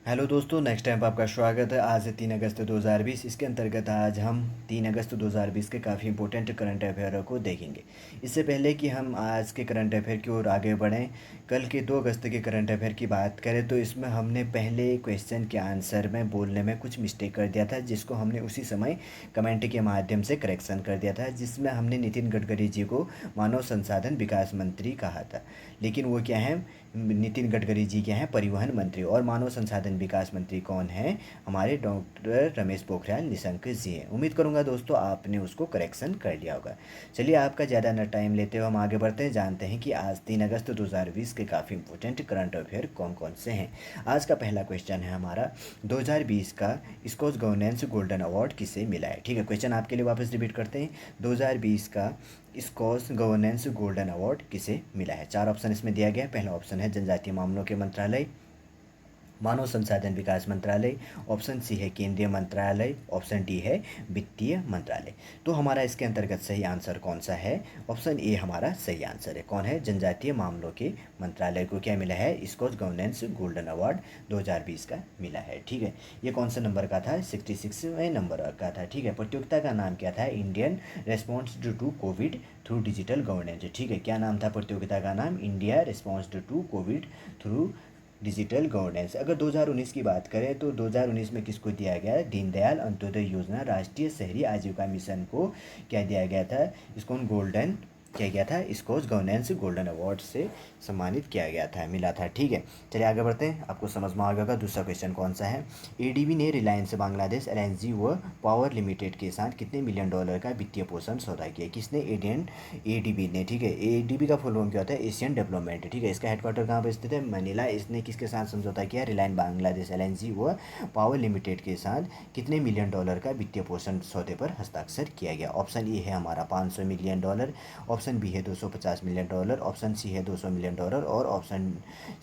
Hello दोस्तों, next time आपका स्वागत है। आज है 3 अगस्त 2020। इसके अंतर्गत आज हम 3 अगस्त 2020 के काफ़ी इंपॉर्टेंट करंट अफेयरों को देखेंगे। इससे पहले कि हम आज के करंट अफेयर की ओर आगे बढ़ें, कल के 2 अगस्त के करंट अफेयर की बात करें तो इसमें हमने पहले क्वेश्चन के आंसर में बोलने में कुछ मिस्टेक कर दिया था, जिसको हमने उसी समय कमेंट के माध्यम से करेक्शन कर दिया था, जिसमें हमने नितिन गडकरी जी को मानव संसाधन विकास मंत्री कहा था। लेकिन वो क्या है, नितिन गडकरी जी क्या हैं, परिवहन मंत्री। और मानव संसाधन विकास मंत्री कौन है, हमारे डॉक्टर रमेश पोखरियाल निशंक जी हैं। उम्मीद करूंगा दोस्तों आपने उसको करेक्शन कर लिया होगा। चलिए आपका ज़्यादा न टाइम लेते हुए हम आगे बढ़ते हैं, जानते हैं कि आज 3 अगस्त 2020 के काफ़ी इंपॉर्टेंट करंट अफेयर कौन कौन से हैं। आज का पहला क्वेश्चन है हमारा, 2020 का स्कॉच गवर्नेंस गोल्डन अवार्ड किसे मिला है। ठीक है, क्वेश्चन आपके लिए वापस रिपीट करते हैं। 2020 का स्कॉच गवर्नेंस गोल्डन अवार्ड किसे मिला है। 4 ऑप्शन इसमें दिया गया है। पहला ऑप्शन है जनजातीय मामलों के मंत्रालय, मानव संसाधन विकास मंत्रालय, ऑप्शन सी है केंद्रीय मंत्रालय, ऑप्शन डी है वित्तीय मंत्रालय। तो हमारा इसके अंतर्गत सही आंसर कौन सा है, ऑप्शन ए हमारा सही आंसर है। कौन है, जनजातीय मामलों के मंत्रालय को क्या मिला है, स्कॉच गवर्नेंस गोल्डन अवार्ड 2020 का मिला है। ठीक है, ये कौन सा नंबर का था, 66वें नंबर का था। ठीक है, प्रतियोगिता का नाम क्या था, Indian response to COVID through digital governance. ठीक है, क्या नाम था प्रतियोगिता का नाम, India response to COVID through digital governance. अगर 2019 की बात करें तो 2019 में किसको दिया गया है, दीनदयाल अंत्योदय योजना राष्ट्रीय शहरी आजीविका मिशन को क्या दिया गया था, इसको गोल्डन किया गया था, स्कॉच गवर्नेंस गोल्डन अवार्ड से सम्मानित किया गया था, मिला था। ठीक है, चलिए आगे बढ़ते हैं, आपको समझ में आ गया होगा। दूसरा क्वेश्चन कौन सा है, एडीबी ने रिलायंस बांग्लादेश एलएनजी व पावर लिमिटेड के साथ कितने मिलियन डॉलर का वित्तीय पोषण सौदा किया। किसने, एडियन एडीबी ने। ठीक है, एडीबी का फुल फॉर्म क्या होता है, एशियन डेवलपमेंट। ठीक है, इसका हेडक्वार्टर कहाँ पर स्थित है, मनीला। इसने किसके साथ समझौता किया, रिलायंस बांग्लादेश एलएनजी व पावर लिमिटेड के साथ कितने मिलियन डॉलर का वित्तीय पोषण सौदे पर हस्ताक्षर किया गया। ऑप्शन ए है हमारा 500 मिलियन डॉलर, ऑप्शन बी है 250 मिलियन डॉलर, ऑप्शन सी है 200 मिलियन डॉलर, और ऑप्शन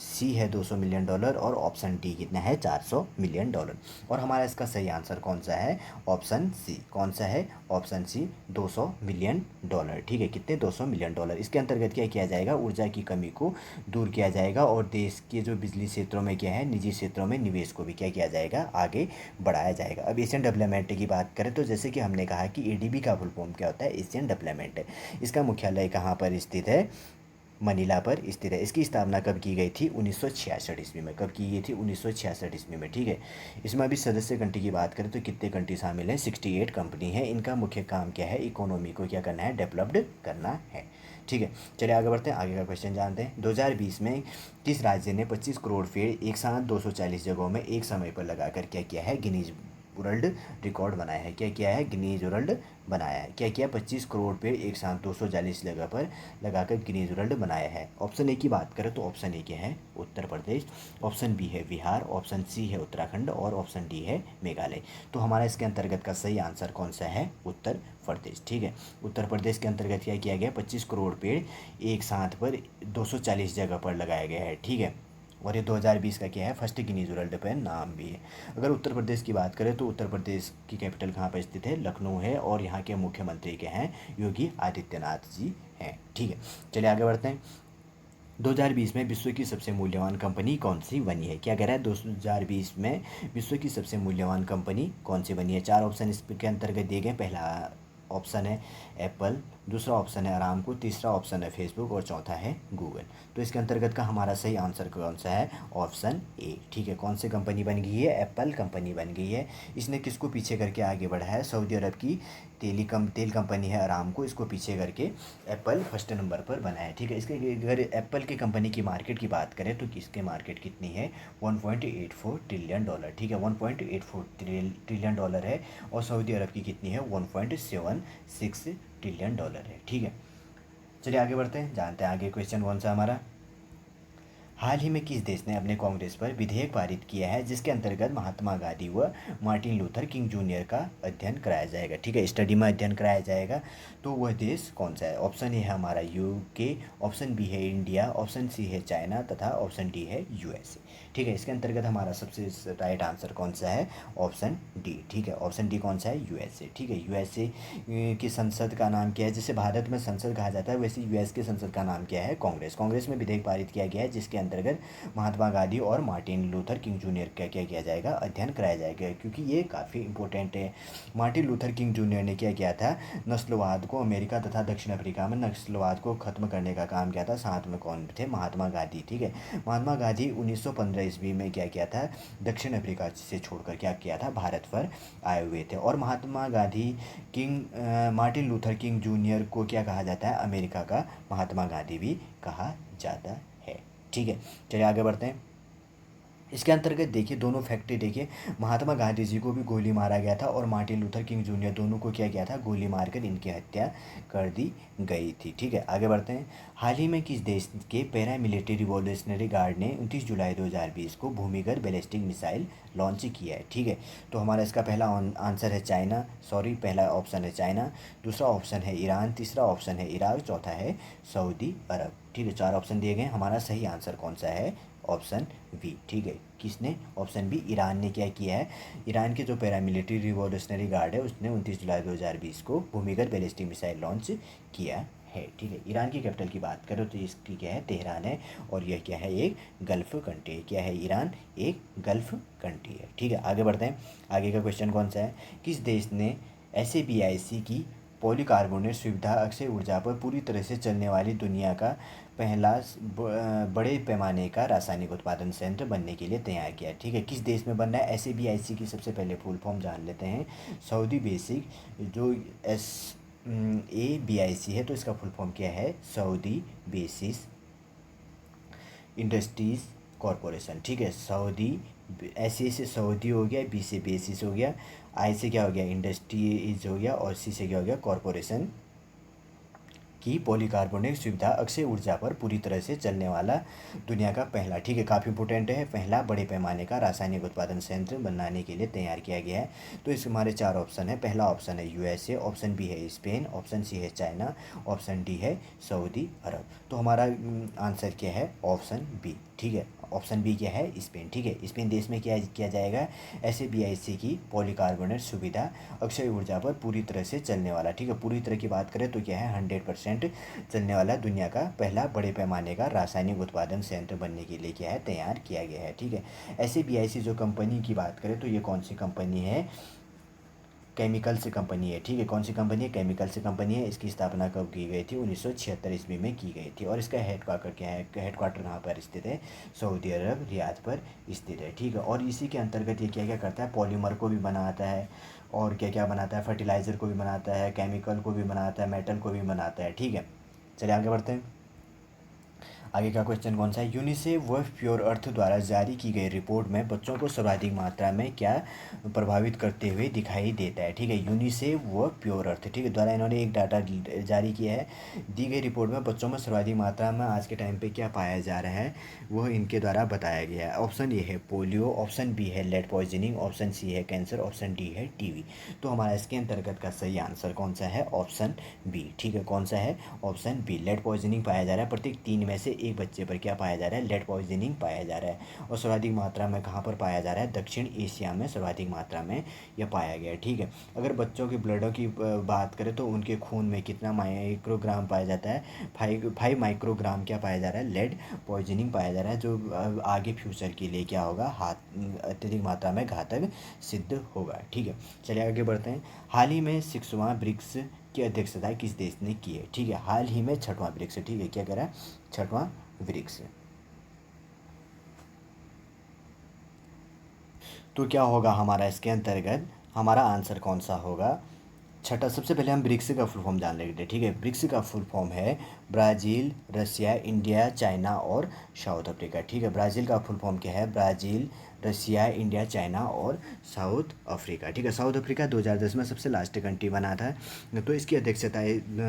सी है 200 मिलियन डॉलर, और ऑप्शन डी कितना है, 400 मिलियन डॉलर। और हमारा इसका सही आंसर कौन सा है, ऑप्शन सी। कौन सा है, ऑप्शन सी, 200 मिलियन डॉलर। ठीक है, कितने, 200 मिलियन डॉलर। इसके अंतर्गत क्या किया जाएगा, ऊर्जा की कमी को दूर किया जाएगा, और देश के जो बिजली क्षेत्रों में क्या है, निजी क्षेत्रों में निवेश को भी क्या किया जाएगा, आगे बढ़ाया जाएगा। अब एशियन डेवलपमेंट की बात करें तो जैसे कि हमने कहा कि एडीबी का फुल फॉर्म क्या होता है, एशियन डेवलपमेंट। इसका मुख्यालय कहाँ पर स्थित है, मनीला पर स्थित है। इसकी स्थापना कब की गई थी, 1966 ईस्वी में। कब की गई थी, 1966 ईस्वी में। ठीक है, इसमें अभी सदस्य कंट्री की बात करें तो कितने कंट्री शामिल हैं, 68 कंपनी है। इनका मुख्य काम क्या है, इकोनॉमी को क्या करना है, डेवलप्ड करना है। ठीक है, चलिए आगे बढ़ते हैं, आगे का क्वेश्चन जानते हैं। 2020 में किस राज्य ने 25 करोड़ पेड़ एक साथ 240 जगहों में एक समय पर लगाकर क्या किया है, गिनीज वर्ल्ड रिकॉर्ड बनाया है। क्या किया है, गिनीज वर्ल्ड बनाया है। क्या किया, 25 करोड़ पेड़ एक साथ 240 जगह पर लगाकर गिनीज वर्ल्ड बनाया है। ऑप्शन ए की बात करें तो ऑप्शन ए क्या है, उत्तर प्रदेश, ऑप्शन बी है बिहार, ऑप्शन सी है उत्तराखंड, और ऑप्शन डी है मेघालय। तो हमारा इसके अंतर्गत का सही आंसर कौन सा है, उत्तर प्रदेश। ठीक है, उत्तर प्रदेश के अंतर्गत क्या किया गया, 25 करोड़ पेड़ एक साथ पर 240 जगह पर लगाया गया है। ठीक है, और ये 2020 का क्या है, फर्स्ट गिनीज वर्ल्ड पे नाम भी है। अगर उत्तर प्रदेश की बात करें तो उत्तर प्रदेश की कैपिटल कहाँ पर स्थित है, लखनऊ है, और यहाँ के मुख्यमंत्री के हैं, योगी आदित्यनाथ जी हैं। ठीक है, चलिए आगे बढ़ते हैं। 2020 में विश्व की सबसे मूल्यवान कंपनी कौन सी बनी है। क्या कह रहा है, 2020 में विश्व की सबसे मूल्यवान कंपनी कौन सी बनी है। 4 ऑप्शन इसके अंतर्गत दिए गए। पहला ऑप्शन है एप्पल, दूसरा ऑप्शन है अरामको, तीसरा ऑप्शन है फेसबुक, और चौथा है गूगल। तो इसके अंतर्गत का हमारा सही आंसर कौन सा है, ऑप्शन ए। ठीक है, कौन सी कंपनी बन गई है, एप्पल कंपनी बन गई है। इसने किसको पीछे करके आगे बढ़ा है, सऊदी अरब की तेल कंपनी है अरामको, इसको पीछे करके एप्पल फर्स्ट नंबर पर बना है। ठीक है, इसके अगर एप्पल की कंपनी की मार्केट की बात करें तो इसके मार्केट कितनी है, 1.84 ट्रिलियन डॉलर। ठीक है, 1.84 ट्रिलियन डॉलर है, और सऊदी अरब की कितनी है, 1.76 ट्रिलियन डॉलर है। ठीक है, चलिए आगे बढ़ते हैं, जानते हैं आगे क्वेश्चन कौन सा हमारा। हाल ही में किस देश ने अपने कांग्रेस पर विधेयक पारित किया है जिसके अंतर्गत महात्मा गांधी व मार्टिन लूथर किंग जूनियर का अध्ययन कराया जाएगा। ठीक है, स्टडी में अध्ययन कराया जाएगा। तो वह देश कौन सा है, ऑप्शन ए है हमारा यूके, ऑप्शन बी है इंडिया, ऑप्शन सी है चाइना, तथा ऑप्शन डी है यूएसए। ठीक है। इसके अंतर्गत हमारा सबसे राइट आंसर कौन सा है? Option D. ठीक है, ऑप्शन डी कौन सा है? यूएसए। ठीक है, यूएसए की संसद का नाम क्या है? जैसे भारत में संसद कहा जाता है, वैसे यूएस की संसद का नाम क्या है? कांग्रेस। कांग्रेस में विधेयक पारित किया गया है जिसके अंतर्गत महात्मा गांधी और मार्टिन लूथर किंग जूनियर का क्या किया जाएगा? अध्ययन कराया जाएगा, क्योंकि ये काफ़ी इंपॉर्टेंट है। मार्टिन लूथर किंग जूनियर ने क्या किया था? नस्लवाद को, अमेरिका तथा दक्षिण अफ्रीका में नस्लवाद को ख़त्म करने का काम किया था। साथ में कौन थे? महात्मा गांधी। ठीक है, महात्मा गांधी 1915 ईस्वी में क्या किया था? दक्षिण अफ्रीका से छोड़कर क्या किया था? भारत पर आए हुए थे। और Mahatma Gandhi Martin Luther King junior को क्या कहा जाता है? अमेरिका का महात्मा गांधी भी कहा जाता है। ठीक है, चलिए आगे बढ़ते हैं। इसके अंतर्गत देखिए, दोनों फैक्ट देखिए, महात्मा गांधी जी को भी गोली मारा गया था और मार्टिन लूथर किंग जूनियर दोनों को क्या किया था? गोली मारकर इनकी हत्या कर दी गई थी। ठीक है, आगे बढ़ते हैं। हाल ही में किस देश के पैरामिलिट्री रिवॉल्यूशनरी गार्ड ने 29 जुलाई 2020 को भूमिगत बैलिस्टिक मिसाइल लॉन्च किया है? ठीक है, तो हमारा इसका पहला आंसर है चाइना, सॉरी पहला ऑप्शन है चाइना, दूसरा ऑप्शन है ईरान, तीसरा ऑप्शन है इराक, चौथा है सऊदी अरब। ठीक है, 4 ऑप्शन दिए गए। हमारा सही आंसर कौन सा है? Option B. ठीक है, किसने? ऑप्शन बी, ईरान ने क्या किया है? ईरान के जो पैरामिलिट्री रिवॉल्यूशनरी गार्ड है उसने 29 जुलाई 2020 को भूमिगत बैलिस्टिक मिसाइल लॉन्च किया है। ठीक है, ईरान की कैपिटल की बात करो तो इसकी क्या है? तेहरान है, और यह क्या है? एक गल्फ़ कंट्री है। क्या है? ईरान एक गल्फ़ कंट्री है। ठीक है, आगे बढ़ते हैं। आगे का क्वेश्चन कौन सा है? किस देश ने SABIC की पॉलीकार्बोनेट सुविधा अक्षय ऊर्जा पर पूरी तरह से चलने वाली दुनिया का पहला बड़े पैमाने का रासायनिक उत्पादन संयंत्र बनने के लिए तैयार किया? ठीक है, किस देश में बनना है? SABIC की सबसे पहले फुल फॉर्म जान लेते हैं। सऊदी बेसिक, जो SABIC है तो इसका फुल फॉर्म क्या है? Saudi basis industries corporation. ठीक है, सऊदी, ऐसे से सऊदी हो गया, बी से बेसिस हो गया, आई से क्या हो गया? इंडस्ट्रीज हो गया, और सी से क्या हो गया? कॉरपोरेशन की पॉलीकार्बोनेट सुविधा अक्षय ऊर्जा पर पूरी तरह से चलने वाला दुनिया का पहला, ठीक है काफ़ी इंपॉर्टेंट है, पहला बड़े पैमाने का रासायनिक उत्पादन संयंत्र बनाने के लिए तैयार किया गया है। तो इस हमारे 4 ऑप्शन है। पहला ऑप्शन है यूएसए, ऑप्शन बी है स्पेन, ऑप्शन सी है चाइना, ऑप्शन डी है सऊदी अरब। तो हमारा आंसर क्या है? Option B. ठीक है, ऑप्शन बी क्या है? स्पेन। ठीक है, स्पेन देश में क्या किया जाएगा? SABIC की पॉलीकार्बोनेट सुविधा अक्षय ऊर्जा पर पूरी तरह से चलने वाला, ठीक है पूरी तरह की बात करें तो क्या है? 100% चलने वाला दुनिया का पहला बड़े पैमाने का रासायनिक उत्पादन संयंत्र बनने के लिए क्या है? तैयार किया गया है। ठीक है, SABIC जो कंपनी की बात करें तो ये कौन सी कंपनी है? केमिकल से कंपनी है। ठीक है, कौन सी कंपनी है? केमिकल से कंपनी है। इसकी स्थापना कब की गई थी? 1976 ईस्वी में की गई थी। और इसका हेडक्वार्टर क्या है? हेडक्वार्टर कहाँ पर स्थित है? सऊदी अरब, रियाद पर स्थित है। ठीक है, और इसी के अंतर्गत ये क्या क्या करता है? पॉलीमर को भी बनाता है, और क्या क्या बनाता है? फर्टिलाइज़र को भी बनाता है, केमिकल को भी बनाता है, मेटल को भी बनाता है। ठीक है, चलिए आगे बढ़ते हैं। आगे का क्वेश्चन कौन सा है? यूनिसेफ वर्ल्ड प्योर अर्थ द्वारा जारी की गई रिपोर्ट में बच्चों को सर्वाधिक मात्रा में क्या प्रभावित करते हुए दिखाई देता है? ठीक है, यूनिसेफ वर्ल्ड प्योर अर्थ, ठीक है द्वारा इन्होंने एक डाटा जारी किया है। दी गई रिपोर्ट में बच्चों में सर्वाधिक मात्रा में आज के टाइम पे क्या पाया जा रहा है, वह इनके द्वारा बताया गया है। ऑप्शन ए है पोलियो, ऑप्शन बी है लेड पॉइजनिंग, ऑप्शन सी है कैंसर, ऑप्शन डी है टीबी। तो हमारा इसके अंतर्गत का सही आंसर कौन सा है? Option B. ठीक है, कौन सा है? ऑप्शन बी, लेड पॉइजनिंग पाया जा रहा है। प्रत्येक 3 में से एक बच्चे पर क्या पाया जा रहा है? लेड पॉइजनिंग पाया जा रहा है। और सर्वाधिक मात्रा में कहाँ पर पाया जा रहा है? दक्षिण एशिया में सर्वाधिक मात्रा में यह पाया गया है। ठीक है, अगर बच्चों की ब्लडों की बात करें तो उनके खून में कितना माइक्रोग्राम पाया जाता है? 5 माइक्रोग्राम क्या पाया जा रहा है? लेड पॉइजनिंग पाया जा रहा है, जो आगे फ्यूचर के लिए क्या होगा? अत्यधिक मात्रा में घातक सिद्ध होगा। ठीक है, चलिए आगे बढ़ते हैं। हाल ही में 6वां ब्रिक्स की अध्यक्षता किस देश ने की है? ठीक है, हाल ही में 6वां ब्रिक्स, ठीक है क्या करा? 6वां ब्रिक्स। तो क्या होगा हमारा इसके अंतर्गत? हमारा आंसर कौन सा होगा? छठा। सबसे पहले हम ब्रिक्स का फुल फॉर्म जान लेते हैं। ठीक है, ब्रिक्स का फुल फॉर्म है ब्राज़ील, रसिया, इंडिया, चाइना और साउथ अफ्रीका। ठीक है, ब्राज़ील का फुल फॉर्म क्या है? ब्राज़ील, रसिया, इंडिया, चाइना और साउथ अफ्रीका। ठीक है, साउथ अफ्रीका 2010 में सबसे लास्ट कंट्री बना था। तो इसकी अध्यक्षता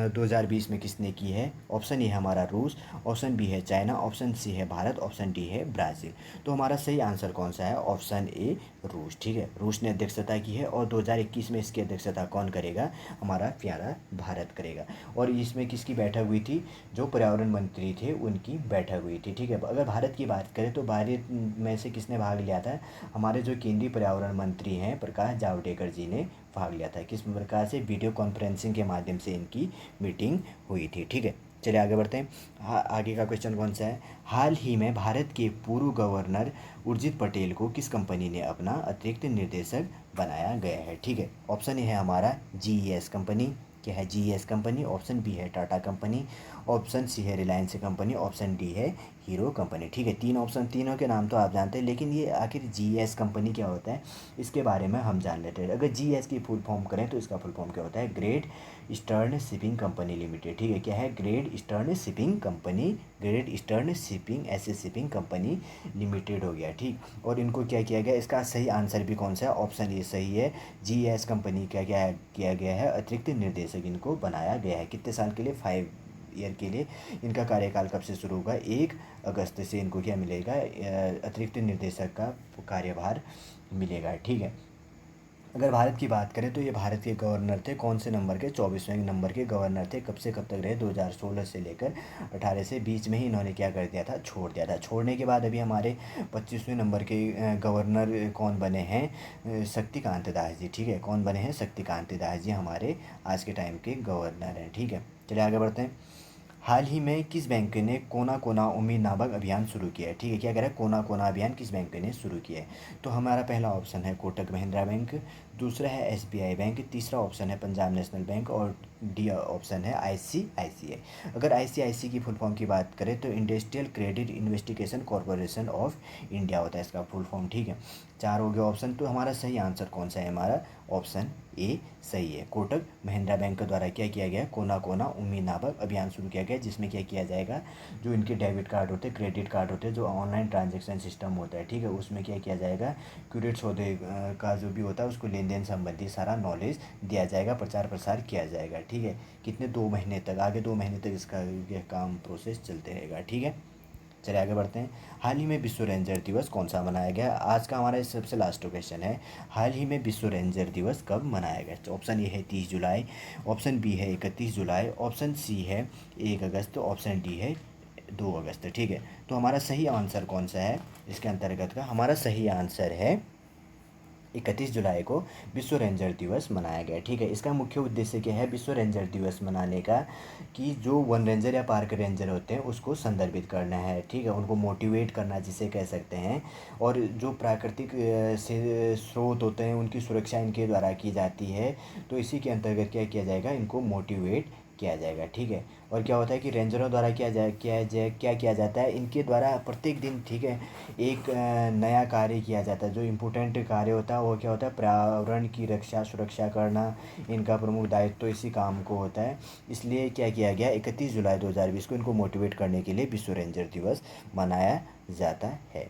2020 में किसने की है? ऑप्शन ए है हमारा रूस, ऑप्शन बी है चाइना, ऑप्शन सी है भारत, ऑप्शन डी है ब्राज़ील। तो हमारा सही आंसर कौन सा है? ऑप्शन ए रूस। ठीक है, रूस ने अध्यक्षता की है और 2021 में इसकी अध्यक्षता कौन करेगा? हमारा प्यारा भारत करेगा। और इसमें किसकी बैठक हुई थी? जो पर्यावरण मंत्री थे उनकी बैठक हुई थी। ठीक है, अगर भारत की बात करें तो भारत में से किसने भाग लिया था? हमारे जो केंद्रीय पर्यावरण मंत्री हैं प्रकाश जावड़ेकर जी ने भाग लिया था। किस प्रकार से? वीडियो कॉन्फ्रेंसिंग के माध्यम से इनकी मीटिंग हुई थी। ठीक है, चलिए आगे बढ़ते हैं। आगे का क्वेश्चन कौन सा है? हाल ही में भारत के पूर्व गवर्नर उर्जित पटेल को किस कंपनी ने अपना अतिरिक्त निर्देशक बनाया गया है? ठीक है, ऑप्शन ए है हमारा GES कंपनी। क्या है? GES company. ऑप्शन बी है टाटा कंपनी, ऑप्शन सी है रिलायंस कंपनी, ऑप्शन डी है हीरो कंपनी। ठीक है, तीन ऑप्शन, तीनों के नाम तो आप जानते हैं, लेकिन ये आखिर GES कंपनी क्या होता है इसके बारे में हम जान लेते हैं। अगर GES की फुल फॉर्म करें तो इसका फुल फॉर्म क्या होता है? Great eastern shipping company limited. ठीक है, क्या है? Great eastern shipping company, great eastern shipping ऐसे शिपिंग कंपनी लिमिटेड हो गया। ठीक, और इनको क्या किया गया? इसका सही आंसर भी कौन सा है? ऑप्शन ए सही है। GES कंपनी क्या क्या किया गया है? अतिरिक्त निर्देशक इनको बनाया गया है। कितने साल के लिए? 5 ईयर के लिए। इनका कार्यकाल कब से शुरू होगा? 1 अगस्त से इनको क्या मिलेगा? अतिरिक्त निर्देशक का कार्यभार मिलेगा। ठीक है, अगर भारत की बात करें तो ये भारत के गवर्नर थे। कौन से नंबर के? 24वें नंबर के गवर्नर थे। कब से कब तक रहे? 2016 से लेकर 18 से बीच में ही इन्होंने क्या कर दिया था? छोड़ दिया था। छोड़ने के बाद अभी हमारे 25वें नंबर के गवर्नर कौन बने हैं? शक्तिकांत दास जी। ठीक है, कौन बने हैं? शक्तिकांत दास जी हमारे आज के टाइम के गवर्नर हैं। ठीक है, चलिए आगे बढ़ते हैं। हाल ही में किस बैंक ने कोना कोना उम्मीद नामक अभियान शुरू किया है? ठीक है, क्या कह रहा है? कोना कोना अभियान किस बैंक ने शुरू किया है? तो हमारा पहला ऑप्शन है कोटक महिंद्रा बैंक, दूसरा है SBI बैंक, तीसरा ऑप्शन है पंजाब नेशनल बैंक और डी ऑप्शन है ICICI। अगर ICICI की फुल फॉर्म की बात करें तो industrial credit investigation corporation of India होता है इसका फुल फॉर्म। ठीक है, 4 हो गया ऑप्शन। तो हमारा सही आंसर कौन सा है? हमारा ऑप्शन ए सही है। कोटक महिंद्रा बैंक के द्वारा क्या किया गया? कोना कोना उम्मीद नामक अभियान शुरू किया गया, जिसमें क्या किया जाएगा? जो इनके डेबिट कार्ड होते हैं, क्रेडिट कार्ड होते हैं, जो ऑनलाइन ट्रांजैक्शन सिस्टम होता है, ठीक है, उसमें क्या किया जाएगा? क्यूरेट्स होते का जो भी होता है उसको लेन देन संबंधी सारा नॉलेज दिया जाएगा, प्रचार प्रसार किया जाएगा। ठीक है, कितने? 2 महीने तक, आगे 2 महीने तक इसका यह काम प्रोसेस चलते रहेगा। ठीक है, चलिए आगे बढ़ते हैं। हाल ही में विश्व रेंजर दिवस कौन सा मनाया गया? आज का हमारा सबसे लास्ट क्वेश्चन है, हाल ही में विश्व रेंजर दिवस कब मनाया गया? तो ऑप्शन ए है 30 जुलाई, ऑप्शन बी है 31 जुलाई, ऑप्शन सी है 1 अगस्त, ऑप्शन डी है 2 अगस्त। ठीक है, तो हमारा सही आंसर कौन सा है इसके अंतर्गत का? हमारा सही आंसर है 31 जुलाई को विश्व रेंजर दिवस मनाया गया। ठीक है, इसका मुख्य उद्देश्य क्या है विश्व रेंजर दिवस मनाने का? कि जो वन रेंजर या पार्क रेंजर होते हैं उसको संदर्भित करना है। ठीक है, उनको मोटिवेट करना जिसे कह सकते हैं। और जो प्राकृतिक से स्रोत होते हैं उनकी सुरक्षा इनके द्वारा की जाती है। तो इसी के अंतर्गत क्या किया जाएगा? इनको मोटिवेट किया जाएगा। ठीक है, और क्या होता है कि रेंजरों द्वारा क्या किया जाता है? इनके द्वारा प्रत्येक दिन, ठीक है, एक नया कार्य किया जाता है। जो इम्पोर्टेंट कार्य होता है वो क्या होता है? पर्यावरण की रक्षा सुरक्षा करना इनका प्रमुख दायित्व तो इसी काम को होता है। इसलिए क्या किया गया? 31 जुलाई 2020 को इनको मोटिवेट करने के लिए विश्व रेंजर दिवस मनाया जाता है।